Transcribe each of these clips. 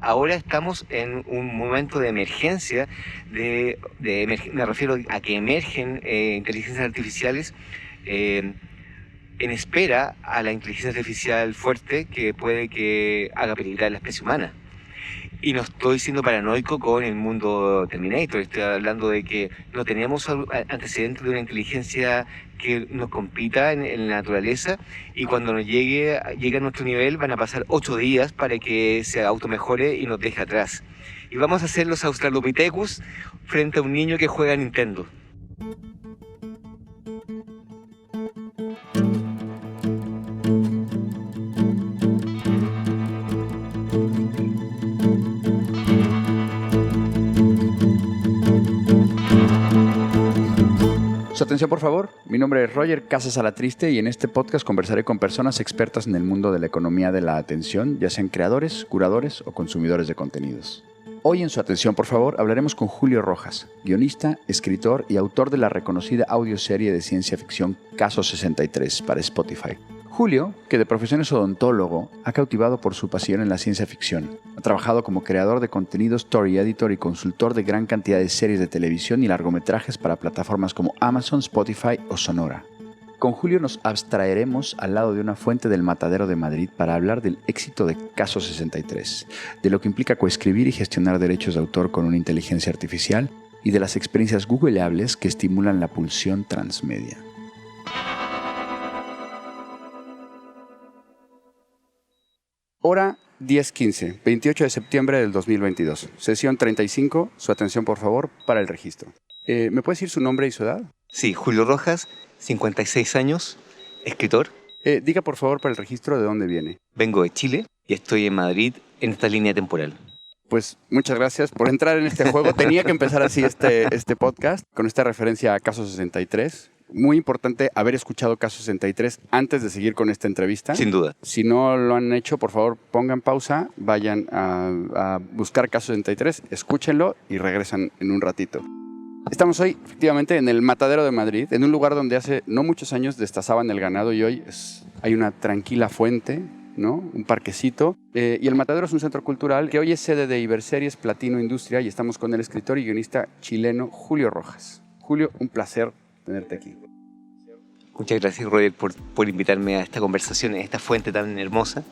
ahora estamos en un momento de emergencia, me refiero a que emergen inteligencias artificiales en espera a la inteligencia artificial fuerte que puede que haga peligrar la especie humana. Y no estoy siendo paranoico con el mundo Terminator, estoy hablando de que no tenemos antecedentes de una inteligencia que nos compita en la naturaleza, y cuando nos llegue a nuestro nivel van a pasar 8 días para que se automejore y nos deje atrás. Y vamos a ser los Australopithecus frente a un niño que juega a Nintendo. Su atención, por favor. Mi nombre es Roger Casas Alatriste y en este podcast conversaré con personas expertas en el mundo de la economía de la atención, ya sean creadores, curadores o consumidores de contenidos. Hoy en Su atención, por favor, hablaremos con Julio Rojas, guionista, escritor y autor de la reconocida audioserie de ciencia ficción Caso 63 para Spotify. Julio, que de profesión es odontólogo, ha cautivado por su pasión en la ciencia ficción. Ha trabajado como creador de contenido, story editor y consultor de gran cantidad de series de televisión y largometrajes para plataformas como Amazon, Spotify o Sonora. Con Julio nos abstraeremos al lado de una fuente del Matadero de Madrid para hablar del éxito de Caso 63, de lo que implica coescribir y gestionar derechos de autor con una inteligencia artificial y de las experiencias googleables que estimulan la pulsión transmedia. Hora 10:15, 28 de septiembre del 2022. Sesión 35. Su atención, por favor, para el registro. ¿Me puede decir su nombre y su edad? Sí, Julio Rojas, 56 años, escritor. Diga, por favor, para el registro de dónde viene. Vengo de Chile y estoy en Madrid en esta línea temporal. Pues muchas gracias por entrar en este juego. Tenía que empezar así este podcast, con esta referencia a Caso 63. Muy importante haber escuchado Caso 63 antes de seguir con esta entrevista. Sin duda. Si no lo han hecho, por favor, pongan pausa, vayan a buscar Caso 63, escúchenlo y regresan en un ratito. Estamos hoy, efectivamente, en el Matadero de Madrid, en un lugar donde hace no muchos años destazaban el ganado y hoy hay una tranquila fuente, ¿no? Un parquecito. Y el Matadero es un centro cultural que hoy es sede de Iberseries, Platino Industria, y estamos con el escritor y guionista chileno Julio Rojas. Julio, un placer tenerte aquí. Muchas gracias, Roger, por invitarme a esta conversación en esta fuente tan hermosa,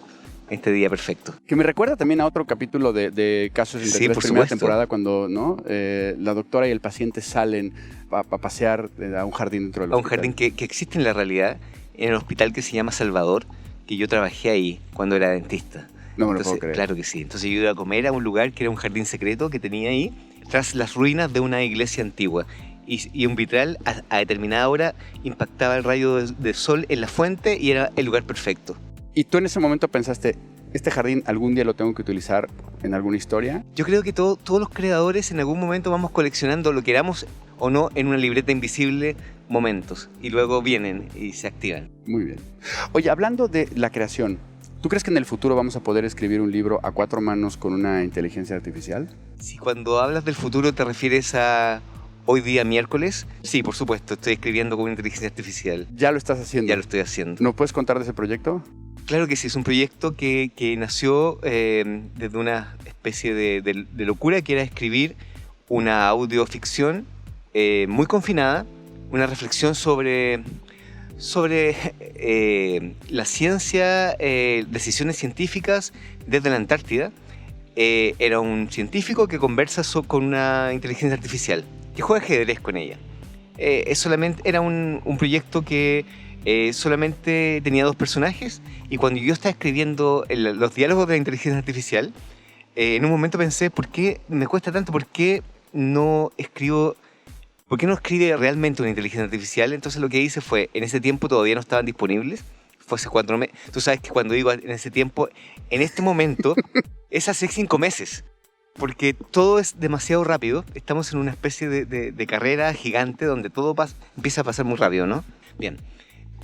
este día perfecto. Que me recuerda también a otro capítulo de Caso 63, sí, por primera supuesto. temporada, cuando la doctora y el paciente salen a pasear a un jardín dentro del hospital. A un jardín que existe en la realidad, en el hospital que se llama Salvador, que yo trabajé ahí cuando era dentista. No me lo puedo creer. Claro que sí. Entonces yo iba a comer a un lugar que era un jardín secreto que tenía ahí, tras las ruinas de una iglesia antigua. Y un vitral a determinada hora impactaba el rayo de sol en la fuente y era el lugar perfecto. ¿Y tú en ese momento pensaste, este jardín algún día lo tengo que utilizar en alguna historia? Yo creo que todos los creadores en algún momento vamos coleccionando, lo queramos o no, en una libreta invisible, momentos. Y luego vienen y se activan. Muy bien. Oye, hablando de la creación, ¿tú crees que en el futuro vamos a poder escribir un libro a 4 manos con una inteligencia artificial? Si cuando hablas del futuro te refieres a hoy día miércoles, sí, por supuesto, estoy escribiendo con una inteligencia artificial. ¿Ya lo estás haciendo? Ya lo estoy haciendo. ¿No puedes contar de ese proyecto? Claro que sí, es un proyecto que nació desde una especie de locura, que era escribir una audioficción muy confinada, una reflexión sobre la ciencia, decisiones científicas desde la Antártida. Era un científico que conversa con una inteligencia artificial, que juega ajedrez con ella. Era un proyecto que solamente tenía 2 personajes, y cuando yo estaba escribiendo los diálogos de la inteligencia artificial, en un momento pensé, ¿por qué me cuesta tanto? ¿Por qué no escribe realmente una inteligencia artificial? Entonces lo que hice fue, en ese tiempo todavía no estaban disponibles, fue hace 4 meses. Tú sabes que cuando digo en ese tiempo, en este momento, es hace 5 meses. Porque todo es demasiado rápido. Estamos en una especie de carrera gigante donde todo empieza a pasar muy rápido, ¿no? Bien.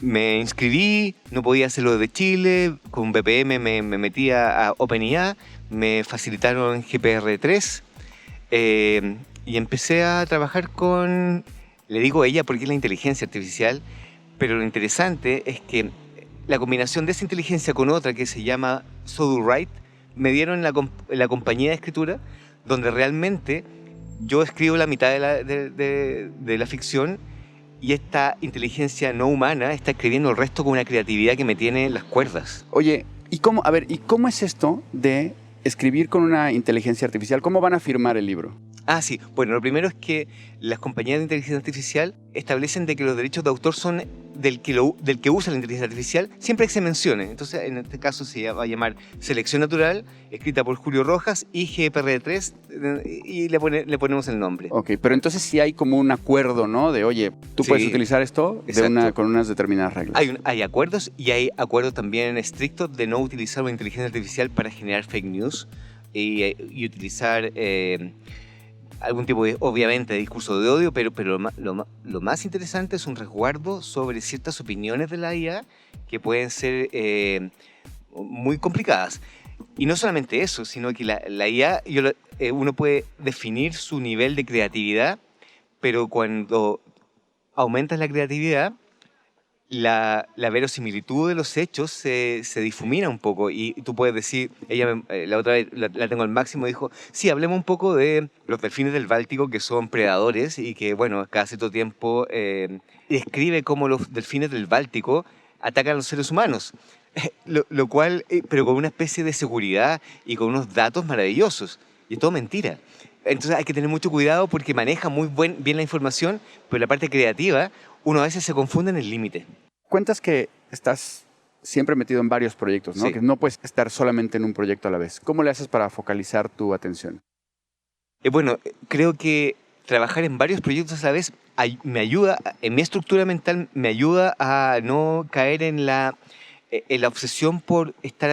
Me inscribí, no podía hacerlo desde Chile, con VPN me metí a OpenIA, me facilitaron GPR3 y empecé a trabajar con, le digo ella porque es la inteligencia artificial, pero lo interesante es que la combinación de esa inteligencia con otra que se llama Sodurite me dieron la compañía de escritura, donde realmente yo escribo la mitad de la ficción y esta inteligencia no humana está escribiendo el resto con una creatividad que me tiene en las cuerdas. Oye, ¿y cómo es esto de escribir con una inteligencia artificial? ¿Cómo van a firmar el libro? Ah, sí. Bueno, lo primero es que las compañías de inteligencia artificial establecen de que los derechos de autor son del que usa la inteligencia artificial, siempre que se mencione. Entonces, en este caso se va a llamar Selección Natural, escrita por Julio Rojas, IGPR3, y le ponemos el nombre. Ok, pero entonces sí hay como un acuerdo, ¿no? De, oye, tú puedes utilizar esto con unas determinadas reglas. Hay acuerdos, y hay acuerdos también estrictos de no utilizar una inteligencia artificial para generar fake news y utilizar algún tipo de, obviamente, de discurso de odio, pero lo más interesante es un resguardo sobre ciertas opiniones de la IA que pueden ser muy complicadas. Y no solamente eso, sino que la IA, uno puede definir su nivel de creatividad, pero cuando aumentas la creatividad, la verosimilitud de los hechos se difumina un poco, y tú puedes decir, la otra vez la tengo al máximo, dijo, sí, hablemos un poco de los delfines del Báltico, que son predadores y que, bueno, cada cierto tiempo describe cómo los delfines del Báltico atacan a los seres humanos, lo cual, pero con una especie de seguridad y con unos datos maravillosos, y es todo mentira. Entonces hay que tener mucho cuidado porque maneja muy bien la información, pero la parte creativa, uno a veces se confunde en el límite. Cuentas que estás siempre metido en varios proyectos, ¿no? Sí. Que no puedes estar solamente en un proyecto a la vez. ¿Cómo le haces para focalizar tu atención? Bueno, creo que trabajar en varios proyectos a la vez me ayuda, en mi estructura mental, me ayuda a no caer en la obsesión por estar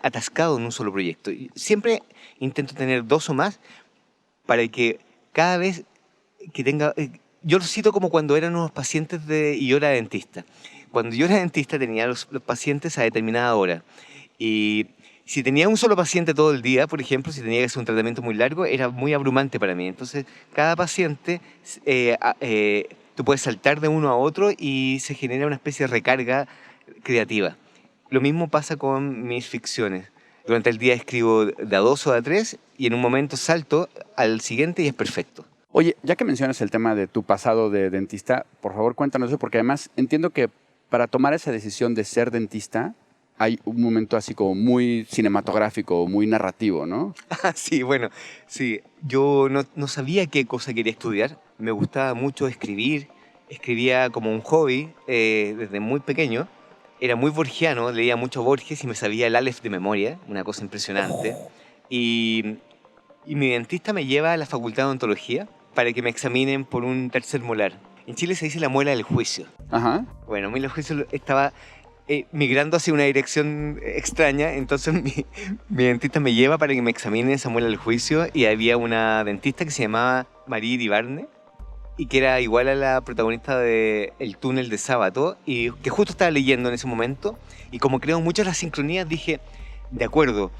atascado en un solo proyecto. Siempre intento tener 2 o más para que cada vez que tenga... Yo lo cito como cuando eran unos pacientes y yo era dentista. Cuando yo era dentista tenía los pacientes a determinada hora. Y si tenía un solo paciente todo el día, por ejemplo, si tenía que hacer un tratamiento muy largo, era muy abrumante para mí. Entonces, cada paciente, tú puedes saltar de uno a otro y se genera una especie de recarga creativa. Lo mismo pasa con mis ficciones. Durante el día escribo de a 2 o de a 3 y en un momento salto al siguiente y es perfecto. Oye, ya que mencionas el tema de tu pasado de dentista, por favor cuéntanos eso, porque además entiendo que para tomar esa decisión de ser dentista hay un momento así como muy cinematográfico, muy narrativo, ¿no? Sí, bueno, sí. Yo no sabía qué cosa quería estudiar. Me gustaba mucho escribir. Escribía como un hobby desde muy pequeño. Era muy borgiano, leía mucho Borges y me sabía el Aleph de memoria, una cosa impresionante. Y mi dentista me lleva a la Facultad de Odontología para que me examinen por un tercer molar. En Chile se dice la muela del juicio. Ajá. Bueno, mi juicio estaba migrando hacia una dirección extraña, entonces mi dentista me lleva para que me examine esa muela del juicio, y había una dentista que se llamaba María Iribarne y que era igual a la protagonista de El túnel de Sábato, y que justo estaba leyendo en ese momento, y como creo mucho en las sincronías, dije, de acuerdo,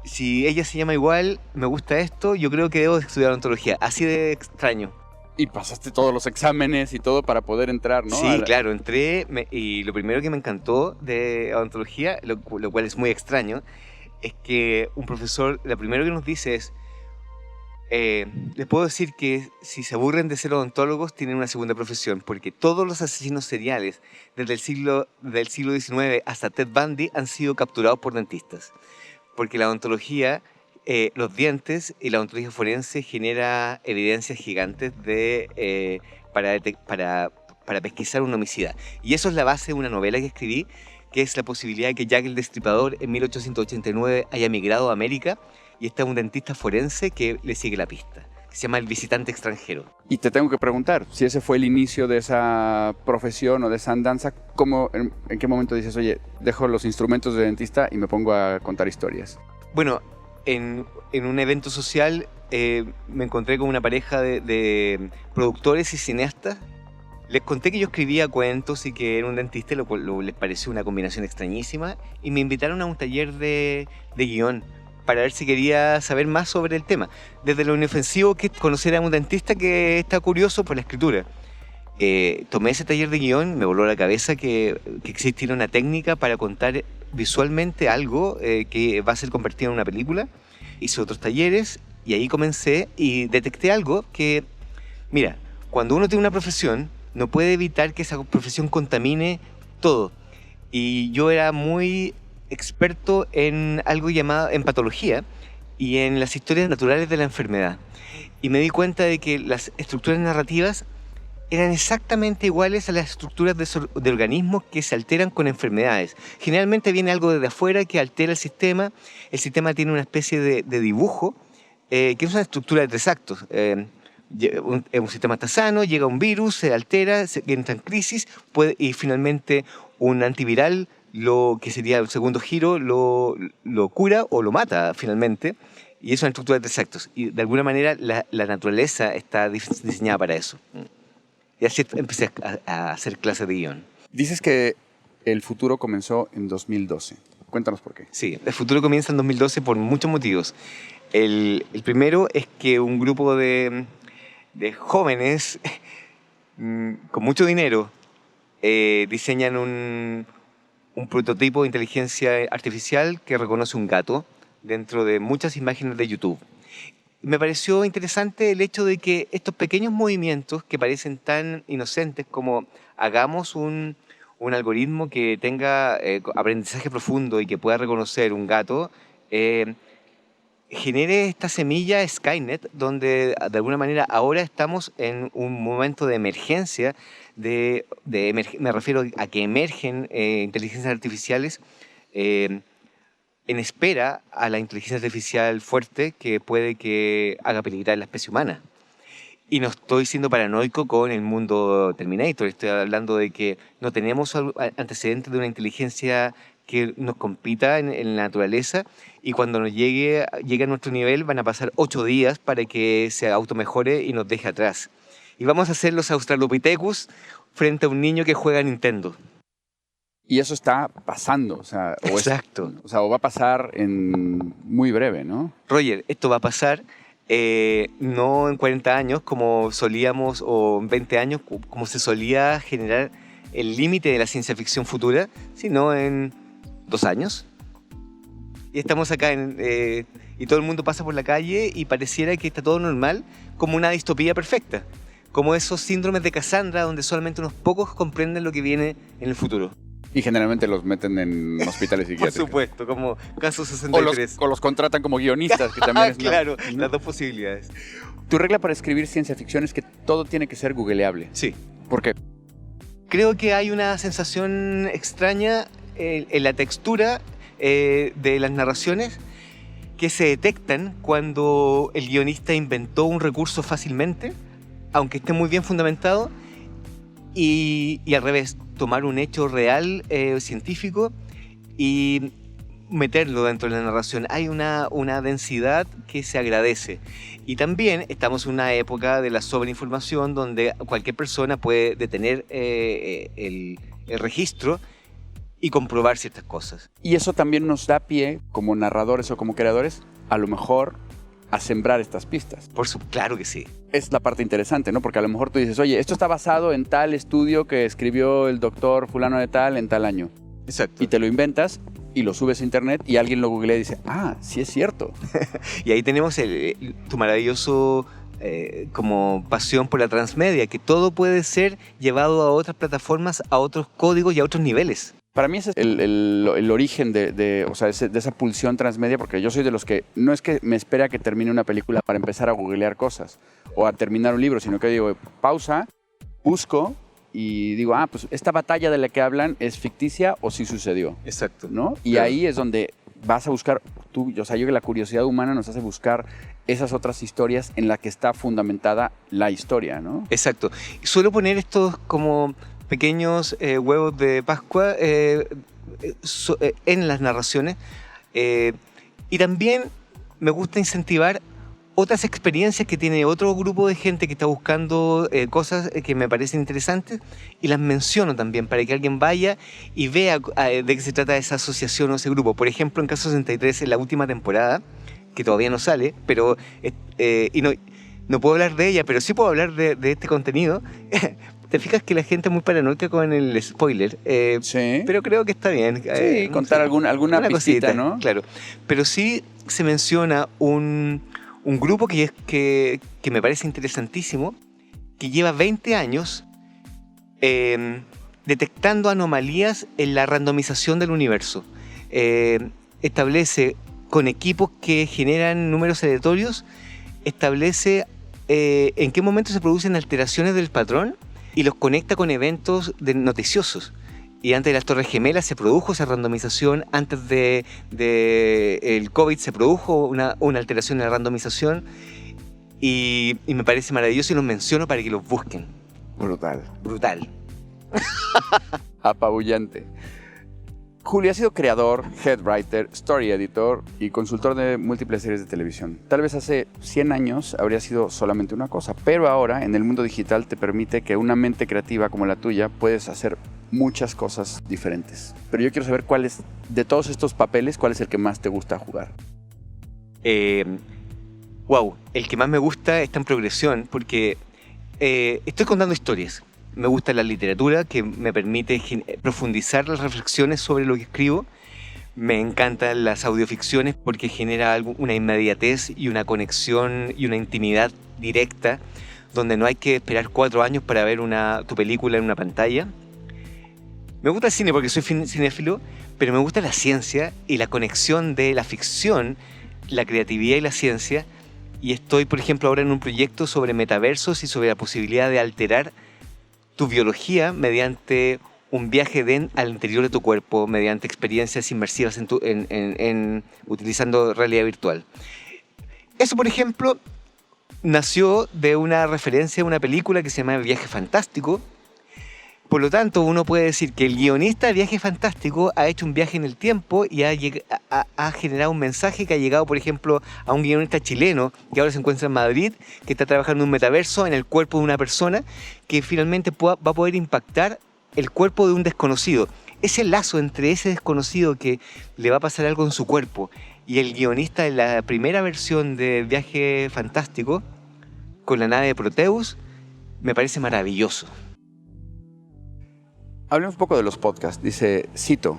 si ella se llama igual, me gusta esto, yo creo que debo estudiar odontología. Así de extraño. Y pasaste todos los exámenes y todo para poder entrar, ¿no? Sí, claro, entré y lo primero que me encantó de odontología, lo cual es muy extraño, es que un profesor, lo primero que nos dice es, les puedo decir que si se aburren de ser odontólogos, tienen una segunda profesión, porque todos los asesinos seriales desde el siglo XIX hasta Ted Bundy han sido capturados por dentistas. Porque la odontología, los dientes y la odontología forense genera evidencias gigantes para pesquisar un homicida. Y eso es la base de una novela que escribí, que es la posibilidad de que Jack el Destripador en 1889 haya migrado a América y está un dentista forense que le sigue la pista, que se llama El Visitante Extranjero. Y te tengo que preguntar, si ese fue el inicio de esa profesión o de esa andanza, ¿en qué momento dices, oye, dejo los instrumentos de dentista y me pongo a contar historias? Bueno, en un evento social me encontré con una pareja de productores y cineastas. Les conté que yo escribía cuentos y que era un dentista, lo cual les pareció una combinación extrañísima, y me invitaron a un taller de guión para ver si quería saber más sobre el tema. Desde lo inofensivo que es conocer a un dentista que está curioso por la escritura. Tomé ese taller de guión, me voló la cabeza que existiera una técnica para contar visualmente algo que va a ser convertido en una película. Hice otros talleres y ahí comencé y detecté algo que, mira, cuando uno tiene una profesión, no puede evitar que esa profesión contamine todo. Y yo era muy experto en algo llamado en patología y en las historias naturales de la enfermedad. Y me di cuenta de que las estructuras narrativas eran exactamente iguales a las estructuras de organismos que se alteran con enfermedades. Generalmente viene algo desde afuera que altera el sistema. El sistema tiene una especie de dibujo que es una estructura de 3 actos. Un sistema está sano, llega un virus, se altera, entra en crisis y finalmente un antiviral, lo que sería el segundo giro, lo cura o lo mata finalmente. Y es una estructura de 3 actos. Y de alguna manera la naturaleza está diseñada para eso. Y así empecé a hacer clases de guión. Dices que el futuro comenzó en 2012. Cuéntanos por qué. Sí, el futuro comienza en 2012 por muchos motivos. El primero es que un grupo de jóvenes con mucho dinero diseñan un prototipo de inteligencia artificial que reconoce un gato dentro de muchas imágenes de YouTube. Me pareció interesante el hecho de que estos pequeños movimientos que parecen tan inocentes como hagamos un algoritmo que tenga aprendizaje profundo y que pueda reconocer un gato, genere esta semilla Skynet, donde de alguna manera ahora estamos en un momento de emergencia, me refiero a que emergen inteligencias artificiales en espera a la inteligencia artificial fuerte que puede que haga peligrar la especie humana. Y no estoy siendo paranoico con el mundo Terminator, estoy hablando de que no tenemos antecedentes de una inteligencia que nos compita en la naturaleza y cuando nos llegue a nuestro nivel van a pasar 8 días para que se automejore y nos deje atrás. Y vamos a ser los Australopithecus frente a un niño que juega a Nintendo. Y eso está pasando, Exacto. O va a pasar en muy breve, ¿no? Roger, esto va a pasar no en 40 años como solíamos, o en 20 años como se solía generar el límite de la ciencia ficción futura, sino en 2 años. Y estamos acá y todo el mundo pasa por la calle y pareciera que está todo normal, como una distopía perfecta, como esos síndromes de Cassandra donde solamente unos pocos comprenden lo que viene en el futuro. Y generalmente los meten en hospitales psiquiátricos. Por supuesto, como Caso 63. O los contratan como guionistas, que también es claro, las dos posibilidades. Tu regla para escribir ciencia ficción es que todo tiene que ser googleable. Sí. ¿Por qué? Creo que hay una sensación extraña en la textura de las narraciones que se detectan cuando el guionista inventó un recurso fácilmente, aunque esté muy bien fundamentado, y al revés, tomar un hecho real científico y meterlo dentro de la narración. Hay una densidad que se agradece. Y también estamos en una época de la sobreinformación donde cualquier persona puede detener el registro y comprobar ciertas cosas. Y eso también nos da pie, como narradores o como creadores, a lo mejor a sembrar estas pistas. Claro que sí. Es la parte interesante, ¿no? Porque a lo mejor tú dices, oye, esto está basado en tal estudio que escribió el doctor fulano de tal en tal año. Exacto. Y te lo inventas y lo subes a internet y alguien lo googlea y dice, ah, sí es cierto. Y ahí tenemos tu maravilloso como pasión por la transmedia, que todo puede ser llevado a otras plataformas, a otros códigos y a otros niveles. Para mí ese es el origen de esa pulsión transmedia, porque yo soy de los que no es que me espere a que termine una película para empezar a googlear cosas o a terminar un libro, sino que digo, pausa, busco y digo, pues esta batalla de la que hablan es ficticia o sí sucedió. Exacto. ¿No? Y claro, ahí es donde vas a buscar, yo creo que la curiosidad humana nos hace buscar esas otras historias en las que está fundamentada la historia, ¿no? Exacto. Suelo poner estos como pequeños huevos de Pascua en las narraciones y también me gusta incentivar otras experiencias que tiene otro grupo de gente que está buscando cosas que me parecen interesantes y las menciono también para que alguien vaya y vea de qué se trata esa asociación o ese grupo. Por ejemplo, en Caso 63, en la última temporada, que todavía no sale, pero y no puedo hablar de ella, pero sí puedo hablar de este contenido. te fijas que la gente es muy paranoica con el spoiler, Sí. pero creo que está bien. Sí, contar alguna una pistita, cosita, ¿no? claro. Pero sí se menciona un grupo que me parece interesantísimo, que lleva 20 años detectando anomalías en la randomización del universo. Establece con equipos que generan números aleatorios, establece en qué momento se producen alteraciones del patrón y los conecta con eventos noticiosos. Y antes de las Torres Gemelas se produjo esa randomización, antes de el COVID se produjo una alteración en la randomización, y me parece maravilloso y los menciono para que los busquen. Brutal. Brutal. Apabullante. Julio ha sido creador, head writer, story editor y consultor de múltiples series de televisión. Tal vez hace 100 años habría sido solamente una cosa, pero ahora en el mundo digital te permite que una mente creativa como la tuya puedes hacer muchas cosas diferentes. Pero yo quiero saber de todos estos papeles, cuál es el que más te gusta jugar. Wow, el que más me gusta está en progresión porque estoy contando historias. Me gusta la literatura, que me permite profundizar las reflexiones sobre lo que escribo. Me encantan las audioficciones porque genera una inmediatez y una conexión y una intimidad directa, donde no hay que esperar 4 años para ver tu película en una pantalla. Me gusta el cine porque soy cinéfilo, pero me gusta la ciencia y la conexión de la ficción, la creatividad y la ciencia. Y estoy, por ejemplo, ahora en un proyecto sobre metaversos y sobre la posibilidad de alterar tu biología mediante un viaje al interior de tu cuerpo, mediante experiencias inmersivas utilizando realidad virtual. Eso, por ejemplo, nació de una referencia a una película que se llama Viaje Fantástico. Por lo tanto, uno puede decir que el guionista de Viaje Fantástico ha hecho un viaje en el tiempo y ha generado un mensaje que ha llegado, por ejemplo, a un guionista chileno que ahora se encuentra en Madrid, que está trabajando en un metaverso en el cuerpo de una persona que finalmente va a poder impactar el cuerpo de un desconocido. Ese lazo entre ese desconocido que le va a pasar algo en su cuerpo y el guionista de la primera versión de Viaje Fantástico con la nave de Proteus me parece maravilloso. Hablemos un poco de los podcasts. Dice, cito,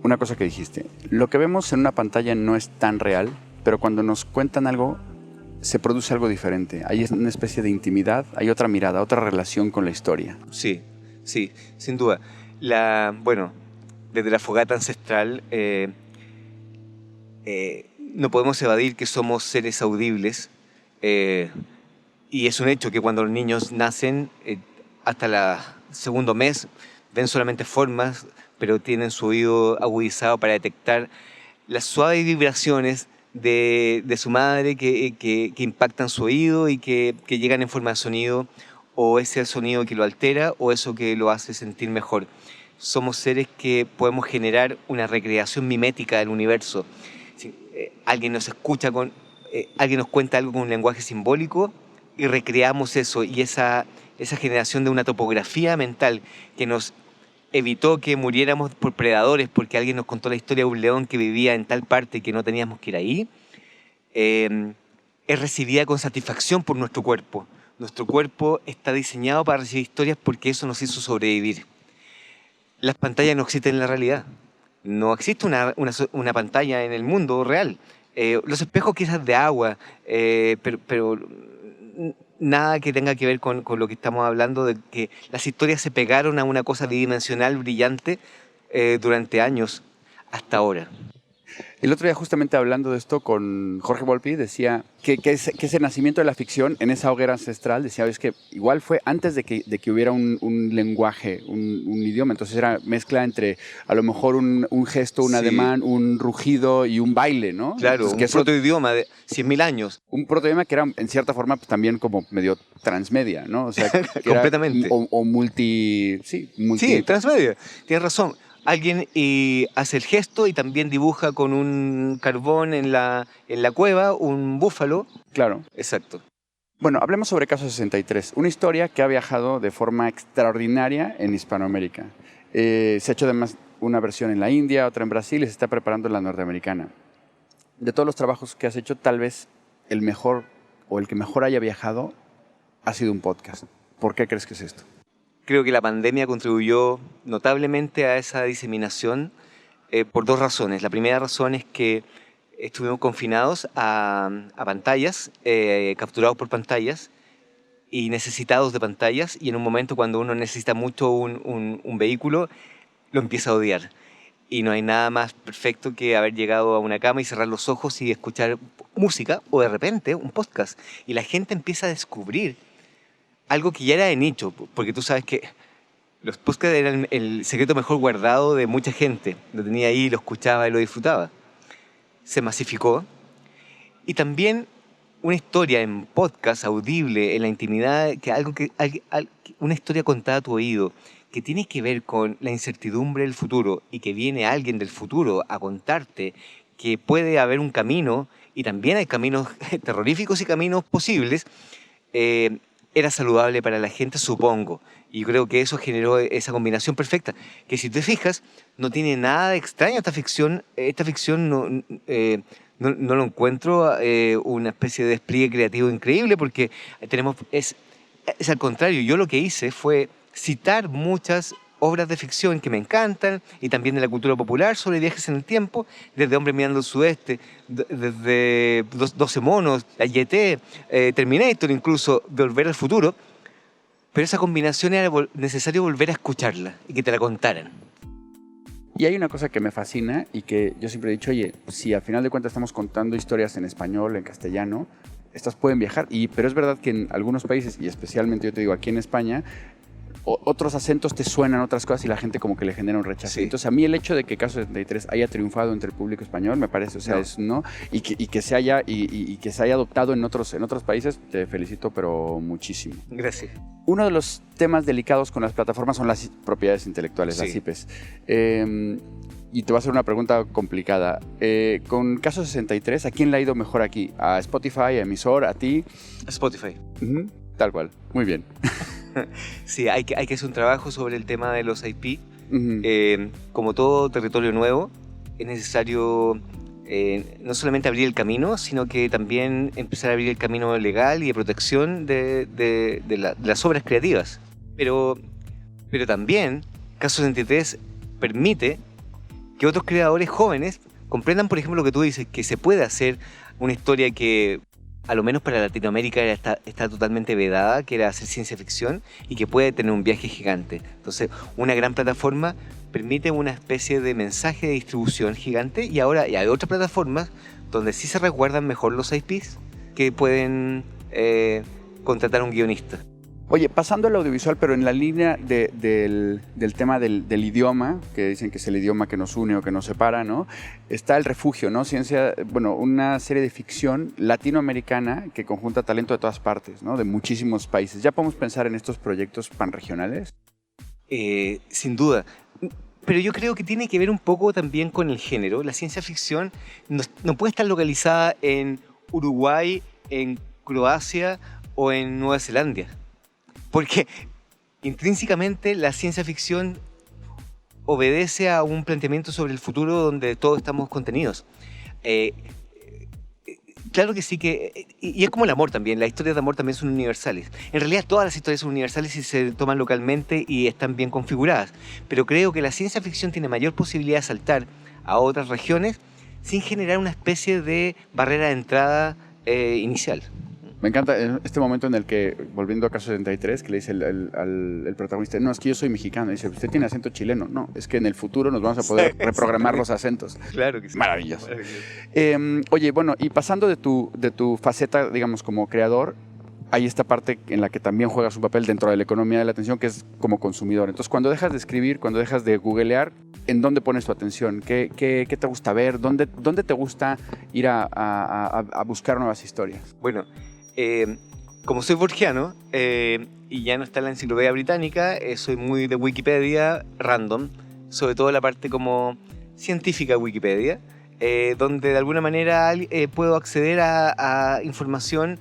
una cosa que dijiste. Lo que vemos en una pantalla no es tan real, pero cuando nos cuentan algo, se produce algo diferente. Hay una especie de intimidad, hay otra mirada, otra relación con la historia. Sí, sin duda. Bueno, desde la fogata ancestral no podemos evadir que somos seres audibles y es un hecho que cuando los niños nacen, hasta el segundo mes, ven solamente formas, pero tienen su oído agudizado para detectar las suaves vibraciones de su madre que impactan su oído y que llegan en forma de sonido, o ese sonido que lo altera o eso que lo hace sentir mejor. Somos seres que podemos generar una recreación mimética del universo. Si, alguien nos escucha alguien nos cuenta algo con un lenguaje simbólico y recreamos eso, y esa generación de una topografía mental que nos evitó que muriéramos por predadores porque alguien nos contó la historia de un león que vivía en tal parte y que no teníamos que ir ahí, es recibida con satisfacción por nuestro cuerpo. Nuestro cuerpo está diseñado para recibir historias porque eso nos hizo sobrevivir. Las pantallas no existen en la realidad. No existe una pantalla en el mundo real. Los espejos quizás de agua, pero nada que tenga que ver con lo que estamos hablando, de que las historias se pegaron a una cosa bidimensional brillante durante años hasta ahora. El otro día, justamente hablando de esto con Jorge Volpi, decía que ese nacimiento de la ficción en esa hoguera ancestral, decía, es que igual fue antes de que hubiera un lenguaje, un idioma. Entonces era mezcla entre a lo mejor un gesto, un ademán, un rugido y un baile, ¿no? Claro, entonces, un protoidioma de 100.000 años. Un protoidioma que era, en cierta forma, pues, también como medio transmedia, ¿no? O sea, que completamente. O multi... Sí, transmedia. Tienes razón. Alguien hace el gesto y también dibuja con un carbón en la cueva un búfalo. Claro. Exacto. Bueno, hablemos sobre Caso 63, una historia que ha viajado de forma extraordinaria en Hispanoamérica. Se ha hecho además una versión en la India, otra en Brasil y se está preparando en la norteamericana. De todos los trabajos que has hecho, tal vez el mejor o el que mejor haya viajado ha sido un podcast. ¿Por qué crees que es esto? Creo que la pandemia contribuyó notablemente a esa diseminación por dos razones. La primera razón es que estuvimos confinados a pantallas, capturados por pantallas y necesitados de pantallas, y en un momento cuando uno necesita mucho un vehículo, lo empieza a odiar. Y no hay nada más perfecto que haber llegado a una cama y cerrar los ojos y escuchar música o de repente un podcast. Y la gente empieza a descubrir algo que ya era de nicho, porque tú sabes que los podcasts eran el secreto mejor guardado de mucha gente. Lo tenía ahí, lo escuchaba y lo disfrutaba. Se masificó. Y también una historia en podcast, audible, en la intimidad, una historia contada a tu oído, que tiene que ver con la incertidumbre del futuro y que viene alguien del futuro a contarte que puede haber un camino, y también hay caminos terroríficos y caminos posibles, era saludable para la gente, supongo. Y creo que eso generó esa combinación perfecta, que si te fijas, no tiene nada de extraño esta ficción. Esta ficción no lo encuentro una especie de despliegue creativo increíble, porque es al contrario. Yo lo que hice fue citar muchas obras de ficción que me encantan y también de la cultura popular sobre viajes en el tiempo, desde Hombre mirando al sudeste, desde 12 monos, Y.T., Terminator, incluso Volver al futuro. Pero esa combinación era necesario volver a escucharla y que te la contaran. Y hay una cosa que me fascina y que yo siempre he dicho, oye, si al final de cuentas estamos contando historias en español, en castellano, estas pueden viajar. Pero es verdad que en algunos países, y especialmente yo te digo aquí en España, otros acentos te suenan otras cosas y la gente como que le genera un rechazo. Sí. Entonces a mí el hecho de que Caso 73 haya triunfado entre el público español me parece, o sea, y que se haya adoptado en otros países, te felicito pero muchísimo. Gracias. Uno de los temas delicados con las plataformas son las propiedades intelectuales, las IPs. Y te voy a hacer una pregunta complicada. Con Caso 63, ¿a quién le ha ido mejor aquí? ¿A Spotify, a Emisor, a ti? A Spotify. Tal cual. Muy bien. Sí, hay que hacer un trabajo sobre el tema de los IP. Como todo territorio nuevo, es necesario no solamente abrir el camino, sino que también empezar a abrir el camino legal y de protección de las obras creativas. Pero también Caso 63 permite que otros creadores jóvenes comprendan, por ejemplo, lo que tú dices, que se puede hacer una historia que a lo menos para Latinoamérica está totalmente vedada, que era hacer ciencia ficción y que puede tener un viaje gigante. Entonces, una gran plataforma permite una especie de mensaje de distribución gigante, y ahora hay otras plataformas donde sí se resguardan mejor los IPs, que pueden contratar a un guionista. Oye, pasando al audiovisual, pero en la línea del tema del idioma, que dicen que es el idioma que nos une o que nos separa, ¿no? Está El Refugio, ¿no? Una serie de ficción latinoamericana que conjunta talento de todas partes, ¿no? De muchísimos países. ¿Ya podemos pensar en estos proyectos panregionales? Sin duda. Pero yo creo que tiene que ver un poco también con el género. La ciencia ficción no puede estar localizada en Uruguay, en Croacia o en Nueva Zelanda. Porque intrínsecamente la ciencia ficción obedece a un planteamiento sobre el futuro donde todos estamos contenidos. Claro que sí, y es como el amor también. Las historias de amor también son universales. En realidad todas las historias son universales si se toman localmente y están bien configuradas. Pero creo que la ciencia ficción tiene mayor posibilidad de saltar a otras regiones sin generar una especie de barrera de entrada inicial. Me encanta este momento en el que, volviendo a Caso 73, que le dice el protagonista, no, es que yo soy mexicano. Y dice, usted tiene acento chileno. No, es que en el futuro nos vamos a poder reprogramar los acentos. Claro que sí. Maravilloso. Oye, bueno, y pasando de tu faceta, digamos, como creador, hay esta parte en la que también juegas un papel dentro de la economía de la atención, que es como consumidor. Entonces, cuando dejas de escribir, cuando dejas de googlear, ¿en dónde pones tu atención? ¿Qué te gusta ver? ¿Dónde te gusta ir a buscar nuevas historias? Bueno, como soy borgiano y ya no está en la enciclopedia británica, soy muy de Wikipedia random, sobre todo la parte como científica de Wikipedia, donde de alguna manera puedo acceder a información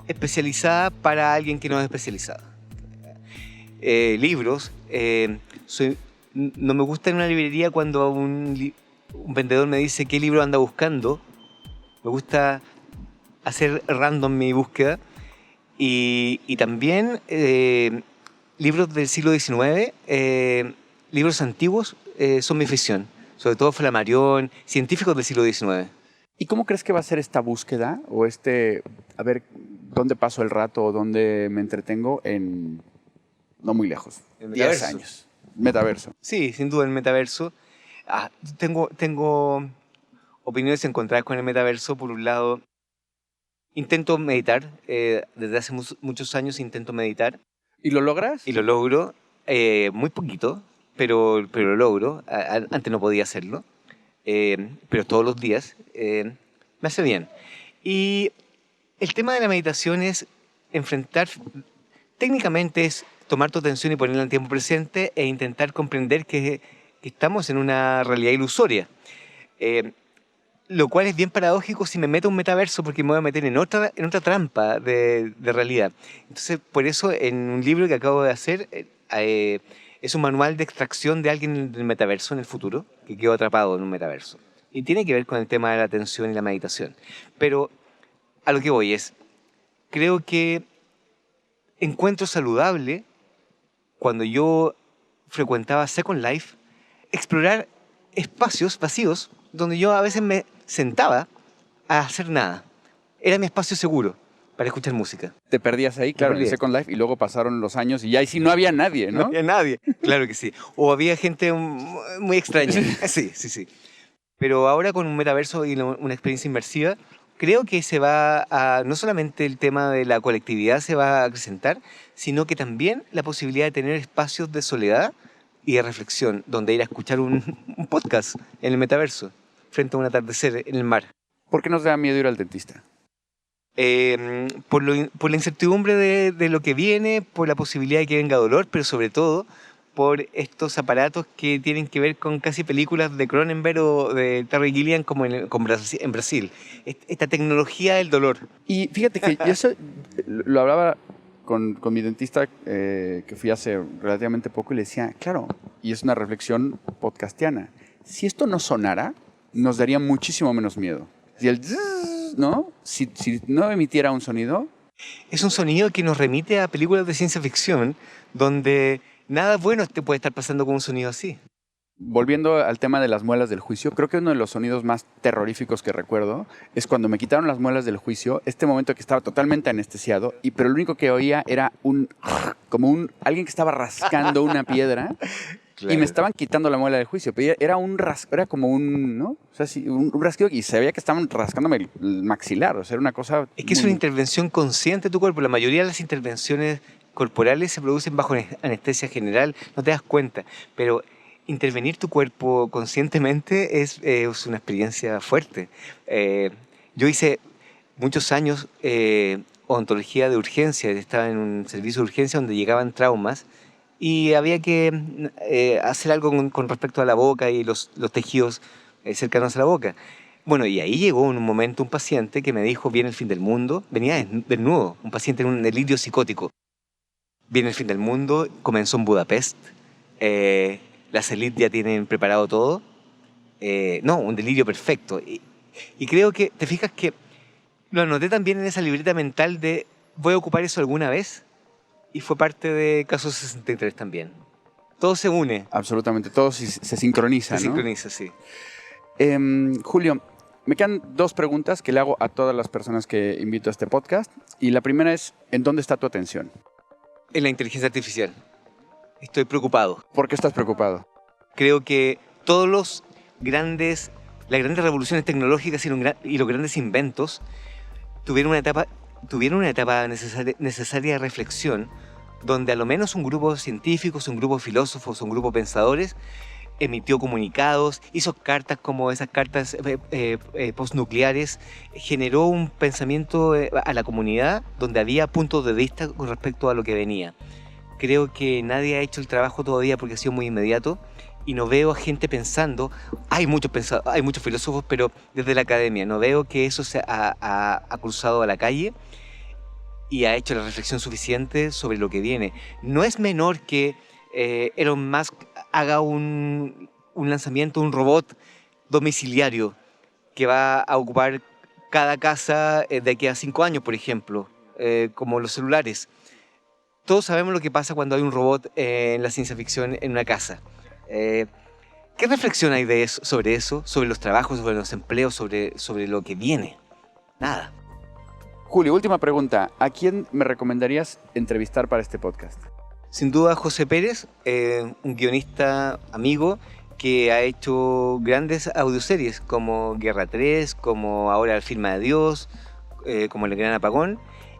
especializada para alguien que no es especializado. Libros, no me gusta en una librería cuando un vendedor me dice qué libro anda buscando. Me gusta hacer random mi búsqueda y también libros del siglo XIX, libros antiguos, son mi afición. Sobre todo Flammarion, científicos del siglo XIX. ¿Y cómo crees que va a ser esta búsqueda o a ver, dónde paso el rato o dónde me entretengo en no muy lejos, El 10 metaverso. años? Metaverso. Sí, sin duda el metaverso. Tengo opiniones encontradas con el metaverso. Por un lado, intento meditar. Desde hace muchos años intento meditar ¿Y lo logras? y lo logro. Muy poquito, pero lo logro. Antes no podía hacerlo. Pero todos los días me hace bien. Y el tema de la meditación es enfrentar, técnicamente es tomar tu atención y ponerla en tiempo presente e intentar comprender que estamos en una realidad ilusoria. Eh, lo cual es bien paradójico si me meto en un metaverso porque me voy a meter en otra trampa de realidad. Entonces, por eso en un libro que acabo de hacer, es un manual de extracción de alguien del metaverso en el futuro, que quedó atrapado en un metaverso. Y tiene que ver con el tema de la atención y la meditación. Pero a lo que voy es, creo que encuentro saludable, cuando yo frecuentaba Second Life, explorar espacios vacíos donde yo a veces me sentaba a hacer nada. Era mi espacio seguro para escuchar música. Te perdías ahí, claro, en perdí. Second Life, y luego pasaron los años y ya ahí sí no había nadie, No ¿no? había nadie. Claro que sí. O había gente muy extraña. Sí. Pero ahora con un metaverso y una experiencia inmersiva, creo que se va a, no solamente el tema de la colectividad se va a acrecentar, sino que también la posibilidad de tener espacios de soledad y de reflexión, donde ir a escuchar un podcast en el metaverso, frente a un atardecer en el mar. ¿Por qué nos da miedo ir al dentista? Por la incertidumbre de lo que viene, por la posibilidad de que venga dolor, pero sobre todo por estos aparatos que tienen que ver con casi películas de Cronenberg o de Terry Gilliam como en Brasil. Esta tecnología del dolor. Y fíjate que yo eso lo hablaba con mi dentista que fui hace relativamente poco y le decía, claro, y es una reflexión podcastiana, si esto no sonara, nos daría muchísimo menos miedo. Si el zzz, ¿no? Si no emitiera un sonido. Es un sonido que nos remite a películas de ciencia ficción donde nada bueno te puede estar pasando con un sonido así. Volviendo al tema de las muelas del juicio, creo que uno de los sonidos más terroríficos que recuerdo es cuando me quitaron las muelas del juicio, este momento que estaba totalmente anestesiado, pero lo único que oía era alguien que estaba rascando una piedra. Claro. Y me estaban quitando la muela del juicio, pero era como un, ¿no? O sea, sí, un rasquido y se veía que estaban rascándome el maxilar, o sea, era una cosa... Es que es una intervención consciente de tu cuerpo. La mayoría de las intervenciones corporales se producen bajo anestesia general, no te das cuenta, pero intervenir tu cuerpo conscientemente es una experiencia fuerte. Yo hice muchos años odontología de urgencia, estaba en un servicio de urgencia donde llegaban traumas y había que hacer algo con respecto a la boca y los tejidos cercanos a la boca. Bueno, y ahí llegó en un momento un paciente que me dijo, viene el fin del mundo, venía desnudo, un paciente en un delirio psicótico. Viene el fin del mundo, comenzó en Budapest, las élites ya tienen preparado todo. No, un delirio perfecto. Y creo que, te fijas que lo anoté también en esa libreta mental de voy a ocupar eso alguna vez. Y fue parte de Caso 63 también. Todo se une. Absolutamente, todo se sincroniza, Se ¿no? sincroniza, sí. Julio, me quedan 2 preguntas que le hago a todas las personas que invito a este podcast. Y la primera es, ¿en dónde está tu atención? En la inteligencia artificial. Estoy preocupado. ¿Por qué estás preocupado? Creo que las grandes revoluciones tecnológicas y los grandes inventos tuvieron una etapa necesaria de reflexión, donde a lo menos un grupo de científicos, un grupo de filósofos, un grupo de pensadores emitió comunicados, hizo cartas como esas cartas postnucleares, generó un pensamiento a la comunidad donde había puntos de vista con respecto a lo que venía. Creo que nadie ha hecho el trabajo todavía porque ha sido muy inmediato y no veo a gente pensando. Hay muchos filósofos, pero desde la academia no veo que eso se ha cruzado a la calle y ha hecho la reflexión suficiente sobre lo que viene. No es menor que Elon Musk haga un lanzamiento, un robot domiciliario que va a ocupar cada casa de aquí a 5 años, por ejemplo, como los celulares. todos sabemos lo que pasa cuando hay un robot en la ciencia ficción en una casa. ¿Qué reflexión hay de eso, sobre los trabajos, sobre los empleos, sobre lo que viene? Nada. Julio, última pregunta. ¿A quién me recomendarías entrevistar para este podcast? Sin duda, José Pérez, un guionista amigo que ha hecho grandes audioseries como Guerra 3, como ahora El Film de Dios, como El Gran Apagón,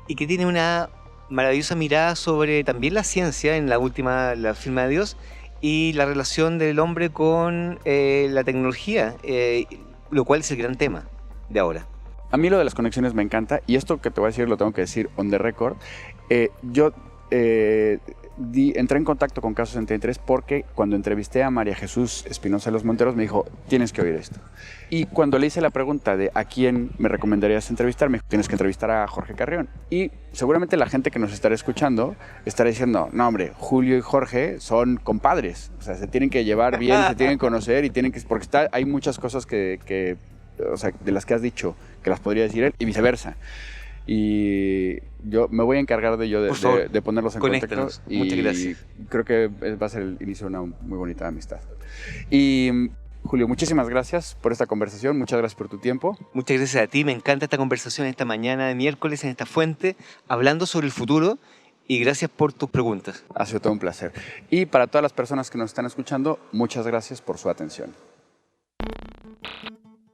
y que tiene una maravillosa mirada sobre también la ciencia en la última, La Film de Dios, y la relación del hombre con la tecnología, lo cual es el gran tema de ahora. A mí lo de las conexiones me encanta, y esto que te voy a decir lo tengo que decir on the record. Yo entré en contacto con Caso 63 porque cuando entrevisté a María Jesús Espinosa de los Monteros me dijo, tienes que oír esto. Y cuando le hice la pregunta de a quién me recomendarías entrevistar, me dijo, tienes que entrevistar a Jorge Carrión. Y seguramente la gente que nos estará escuchando estará diciendo, no hombre, Julio y Jorge son compadres, o sea, se tienen que llevar bien, se tienen que conocer y tienen que... Porque hay muchas cosas que o sea, de las que has dicho que las podría decir él y viceversa. Y yo me voy a encargar de ponerlos en contacto. Y muchas gracias. Creo que va a ser el inicio de una muy bonita amistad. Y Julio, muchísimas gracias por esta conversación, muchas gracias por tu tiempo. Muchas gracias a ti, me encanta esta conversación esta mañana de miércoles en esta fuente, hablando sobre el futuro, y gracias por tus preguntas. Ha sido todo un placer. Y para todas las personas que nos están escuchando, muchas gracias por su atención.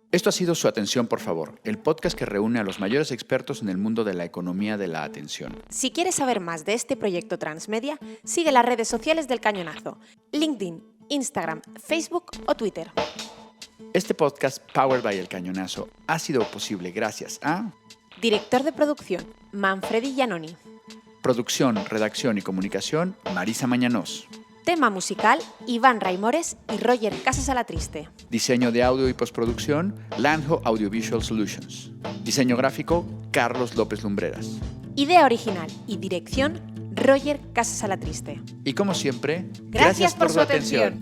Esto ha sido Su Atención, por favor, el podcast que reúne a los mayores expertos en el mundo de la economía de la atención. Si quieres saber más de este proyecto transmedia, sigue las redes sociales del Cañonazo: LinkedIn, Instagram, Facebook o Twitter. Este podcast, Powered by El Cañonazo, ha sido posible gracias a... Director de producción, Manfredi Giannoni. Producción, redacción y comunicación, Marisa Mañanos. Tema musical, Iván Raimores y Roger Casasalatriste. Diseño de audio y postproducción, Lanjo Audiovisual Solutions. Diseño gráfico, Carlos López Lumbreras. Idea original y dirección, Roger Casasalatriste. Y como siempre, gracias por su atención.